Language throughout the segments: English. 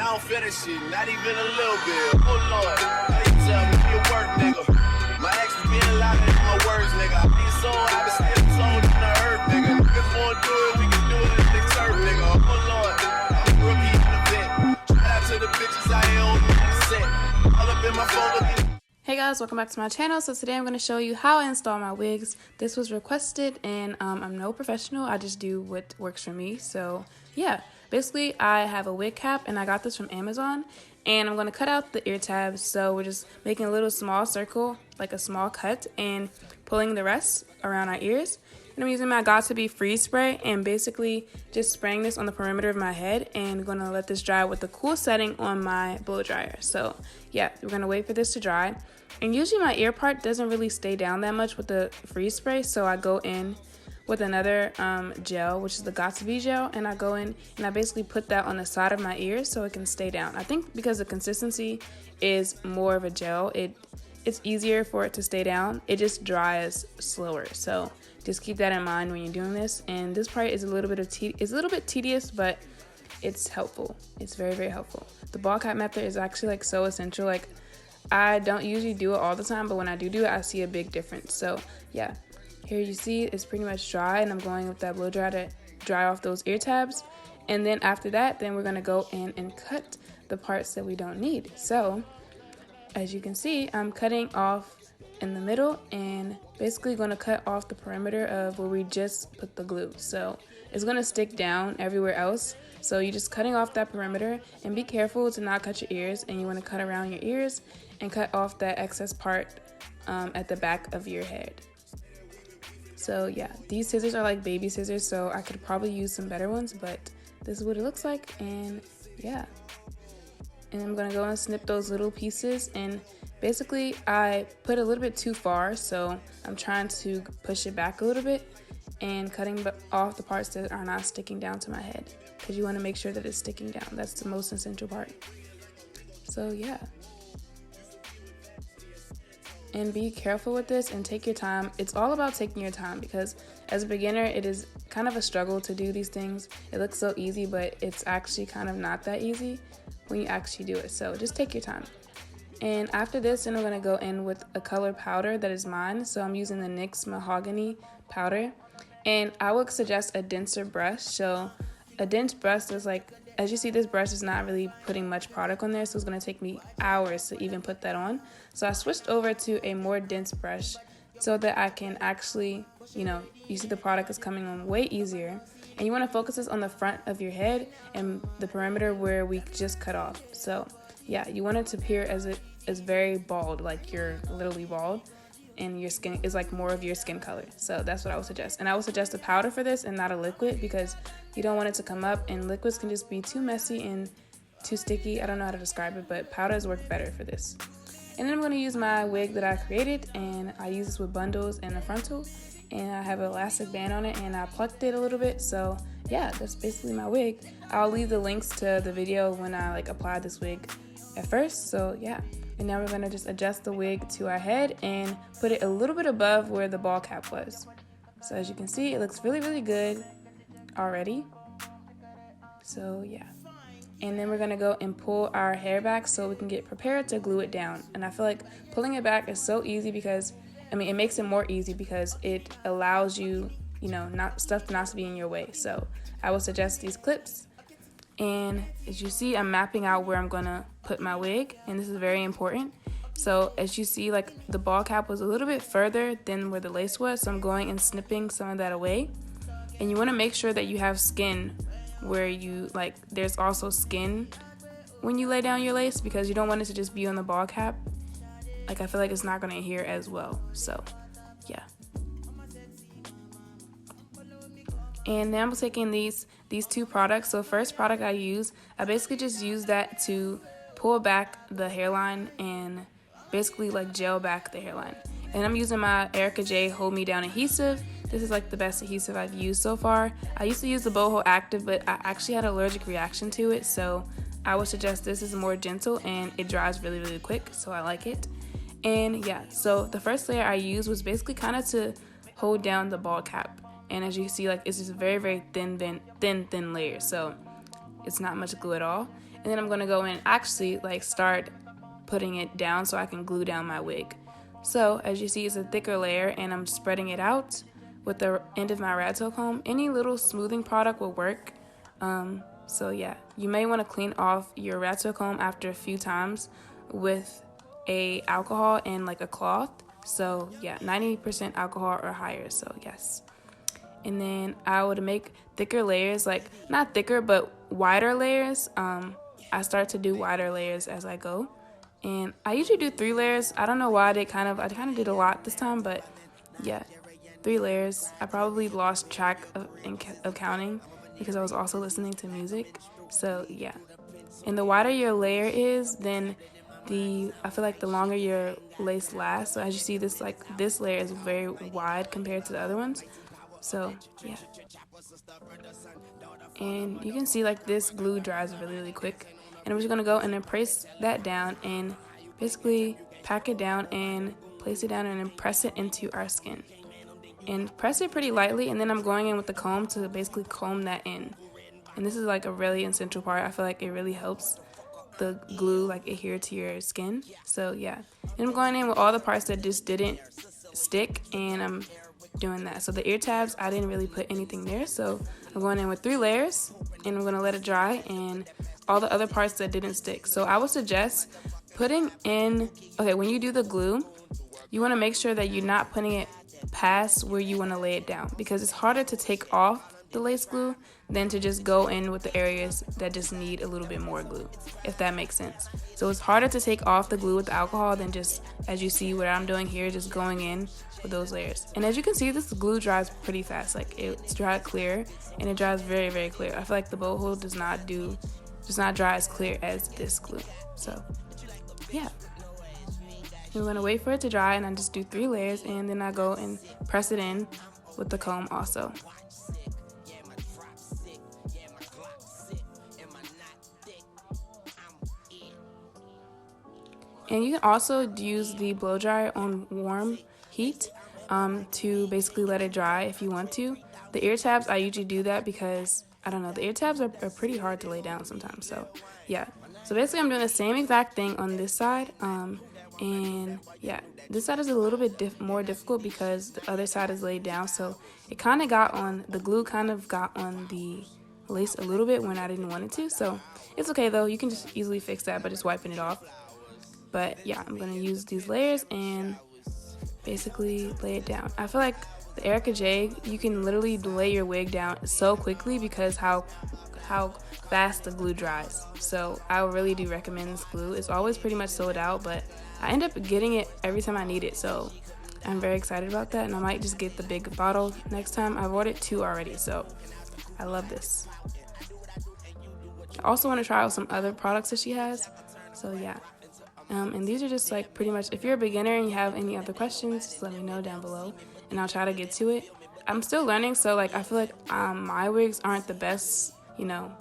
don't finish it, not even a little bit. Oh Lord, how you tell me you work, nigga? My ex was being louder than my words, nigga. I be so I been still sold in the earth, nigga. Niggas wanna do it, we can do it in the turf, nigga. Oh Lord, I'm a rookie in the vet. Shout out to the bitches I own in the set. All up in my phone looking. Hey guys, welcome back to my channel. So today I'm going to show you how I install my wigs. This was requested and I'm no professional. I just do what works for me. So yeah, basically I have a wig cap and I got this from Amazon, and I'm going to cut out the ear tabs. So we're just making a little small circle, like a small cut, and pulling the rest around our ears. And I'm using my Got2b freeze spray and basically just spraying this on the perimeter of my head, and going to let this dry with the cool setting on my blow dryer. So yeah, we're going to wait for this to dry. And usually my ear part doesn't really stay down that much with the freeze spray, so I go in with another gel, which is the Got2b gel, and I go in and I basically put that on the side of my ears so it can stay down. I think because the consistency is more of a gel, it's easier for it to stay down. It just dries slower, so just keep that in mind when you're doing this. And this part is a little bit tedious, but it's helpful. It's very, very helpful. The ball cap method is actually like so essential. Like, I don't usually do it all the time, but when I do it, I see a big difference. So yeah, here you see it's pretty much dry, and I'm going with that blow dryer to dry off those ear tabs. And then after that, then we're gonna go in and cut the parts that we don't need. So as you can see, I'm cutting off in the middle and basically going to cut off the perimeter of where we just put the glue. So it's going to stick down everywhere else. So you're just cutting off that perimeter, and be careful to not cut your ears, and you want to cut around your ears and cut off that excess part at the back of your head. So yeah, these scissors are like baby scissors, so I could probably use some better ones, but this is what it looks like. And yeah, and I'm going to go and snip those little pieces, and basically I put a little bit too far, so I'm trying to push it back a little bit and cutting off the parts that are not sticking down to my head, because you want to make sure that it's sticking down. That's the most essential part. So yeah, and be careful with this and take your time. It's all about taking your time, because as a beginner it is kind of a struggle to do these things. It looks so easy, but it's actually kind of not that easy when you actually do it. So just take your time. And after this, then I'm going to go in with a color powder that is mine. So I'm using the NYX mahogany powder, and I would suggest a denser brush. So a dense brush is like, as you see, this brush is not really putting much product on there, so it's going to take me hours to even put that on. So I switched over to a more dense brush so that I can actually, you see the product is coming on way easier. And you want to focus this on the front of your head and the perimeter where we just cut off. So yeah, you want it to appear as it is very bald, like you're literally bald, and your skin is like more of your skin color. So that's what I would suggest. And I would suggest a powder for this and not a liquid, because you don't want it to come up, and liquids can just be too messy and too sticky. I don't know how to describe it, but powders work better for this. And then I'm going to use my wig that I created, and I use this with bundles and a frontal, and I have an elastic band on it, and I plucked it a little bit. So yeah, that's basically my wig. I'll leave the links to the video when I applied this wig at first. So yeah, and now we're going to just adjust the wig to our head and put it a little bit above where the ball cap was. So as you can see, it looks really, really good already. So yeah, and then we're going to go and pull our hair back so we can get prepared to glue it down. And I feel like pulling it back is so easy, because it makes it more easy because it allows you, stuff not to be in your way. So I would suggest these clips. And as you see, I'm mapping out where I'm gonna put my wig, and this is very important. So as you see, the ball cap was a little bit further than where the lace was, so I'm going and snipping some of that away. And you want to make sure that you have skin where you there's also skin when you lay down your lace, because you don't want it to just be on the ball cap. I feel like it's not gonna adhere as well. So yeah. And now I'm taking these two products. So first product I basically just use that to pull back the hairline and basically gel back the hairline. And I'm using my ArrogantTae Hold Me Down adhesive. This is the best adhesive I've used so far. I used to use the Boho Active, but I actually had an allergic reaction to it, so I would suggest this is more gentle and it dries really, really quick, so I like it. And yeah, so the first layer I used was basically kind of to hold down the ball cap. And as you can see, it's just a very, very thin layer, so it's not much glue at all. And And then I'm going to go in and actually like start putting it down so I can glue down my wig. So as you see, it's a thicker layer, and I'm spreading it out with the end of my rat tail comb. Any little smoothing product will work. So yeah, you may want to clean off your rat tail comb after a few times with a alcohol and like a cloth. So yeah, 90% alcohol or higher, so yes. And then I would make thicker layers, like not thicker but wider layers. I start to do wider layers as I go, and I usually do 3 layers. I don't know why I kind of did a lot this time, but yeah, 3 layers. I probably lost track of counting because I was also listening to music. So yeah, and the wider your layer is, then I feel like the longer your lace lasts. So as you see, this layer is very wide compared to the other ones. So yeah, and you can see like this glue dries really quick, and I'm just gonna go and then press that down and basically pack it down and place it down and then press it into our skin, and press it pretty lightly. And then I'm going in with the comb to basically comb that in, and this is like a really essential part. I feel like it really helps the glue like adhere to your skin. So yeah, and I'm going in with all the parts that just didn't stick, and I'm doing that. So the ear tabs, I didn't really put anything there, so I'm going in with 3 layers, and I'm going to let it dry, and all the other parts that didn't stick. So I would suggest putting in, okay, when you do the glue, you want to make sure that you're not putting it past where you want to lay it down, because it's harder to take off the lace glue than to just go in with the areas that just need a little bit more glue, if that makes sense. So it's harder to take off the glue with the alcohol than just, as you see what I'm doing here, just going in with those layers. And as you can see, this glue dries pretty fast. Like it's dried clear, and it dries very clear. I feel like the boat hole does not dry as clear as this glue. So yeah, we're gonna wait for it to dry, and I just do 3 layers, and then I go and press it in with the comb also. And you can also use the blow dryer on warm heat to basically let it dry if you want to. The ear tabs, I usually do that because, I don't know, the ear tabs are pretty hard to lay down sometimes. So yeah, so basically I'm doing the same exact thing on this side. And yeah, this side is a little bit more difficult because the other side is laid down. So it kind of got on, the glue kind of got on the lace a little bit when I didn't want it to. So it's okay though, you can just easily fix that by just wiping it off. But yeah, I'm going to use these layers and basically lay it down. I feel like the ArrogantTae, you can literally lay your wig down so quickly because how fast the glue dries. So I really do recommend this glue. It's always pretty much sold out, but I end up getting it every time I need it. So I'm very excited about that, and I might just get the big bottle next time. I've ordered 2 already, so I love this. I also want to try out some other products that she has. So yeah. And these are just like pretty much, if you're a beginner and you have any other questions, just let me know down below and I'll try to get to it. I'm still learning, so like I feel like my wigs aren't the best, you know,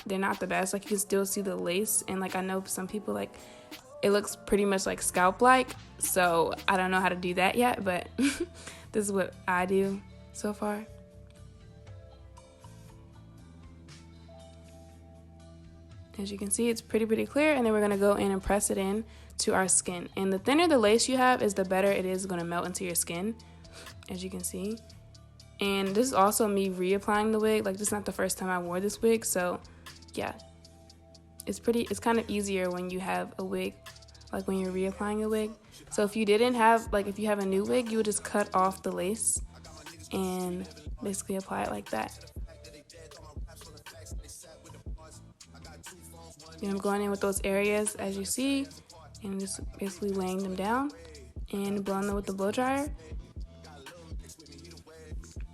they're not the best. Like you can still see the lace, and like I know some people like it looks pretty much like scalp like, so I don't know how to do that yet, but this is what I do so far. As you can see, it's pretty clear, and then we're going to go in and press it in to our skin. And the thinner the lace you have is the better it is going to melt into your skin, as you can see. And this is also me reapplying the wig. Like, this is not the first time I wore this wig, so yeah. It's kind of easier when you have a wig, like when you're reapplying a wig. So if you didn't have, like if you have a new wig, you would just cut off the lace and basically apply it like that. And I'm going in with those areas as you see, and just basically laying them down and blowing them with the blow dryer.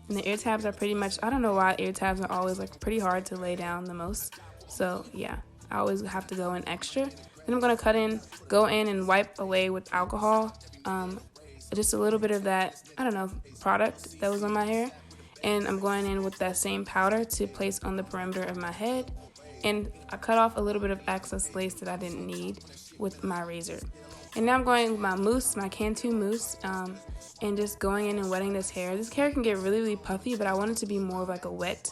And the ear tabs are pretty much, I don't know why ear tabs are always like pretty hard to lay down the most. So yeah, I always have to go in extra. Then I'm gonna go in and wipe away with alcohol, just a little bit of that, I don't know, product that was on my hair. And I'm going in with that same powder to place on the perimeter of my head. And I cut off a little bit of excess lace that I didn't need with my razor. And now I'm going with my mousse, my Cantu mousse, and just going in and wetting this hair. This hair can get really puffy, but I want it to be more of like a wet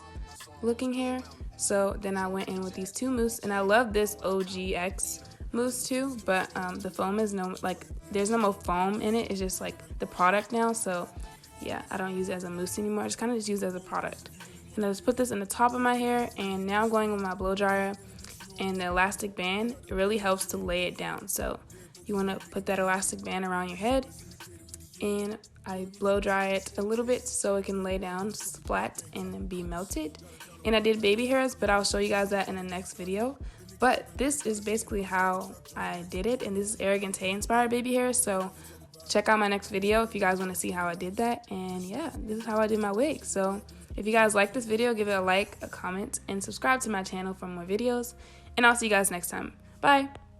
looking hair. So then I went in with these two mousse, and I love this OGX mousse too, but the foam is there's no more foam in it. It's just like the product now. So yeah, I don't use it as a mousse anymore. I just kind of use it as a product. And I just put this in the top of my hair, and now I'm going with my blow dryer and the elastic band. It really helps to lay it down. So you want to put that elastic band around your head, and I blow dry it a little bit so it can lay down flat and then be melted. And I did baby hairs, but I'll show you guys that in the next video. But this is basically how I did it, and this is ArrogantTae inspired baby hairs. So check out my next video if you guys want to see how I did that. And yeah, this is how I did my wig. So if you guys like this video, give it a like, a comment, and subscribe to my channel for more videos. And I'll see you guys next time. Bye!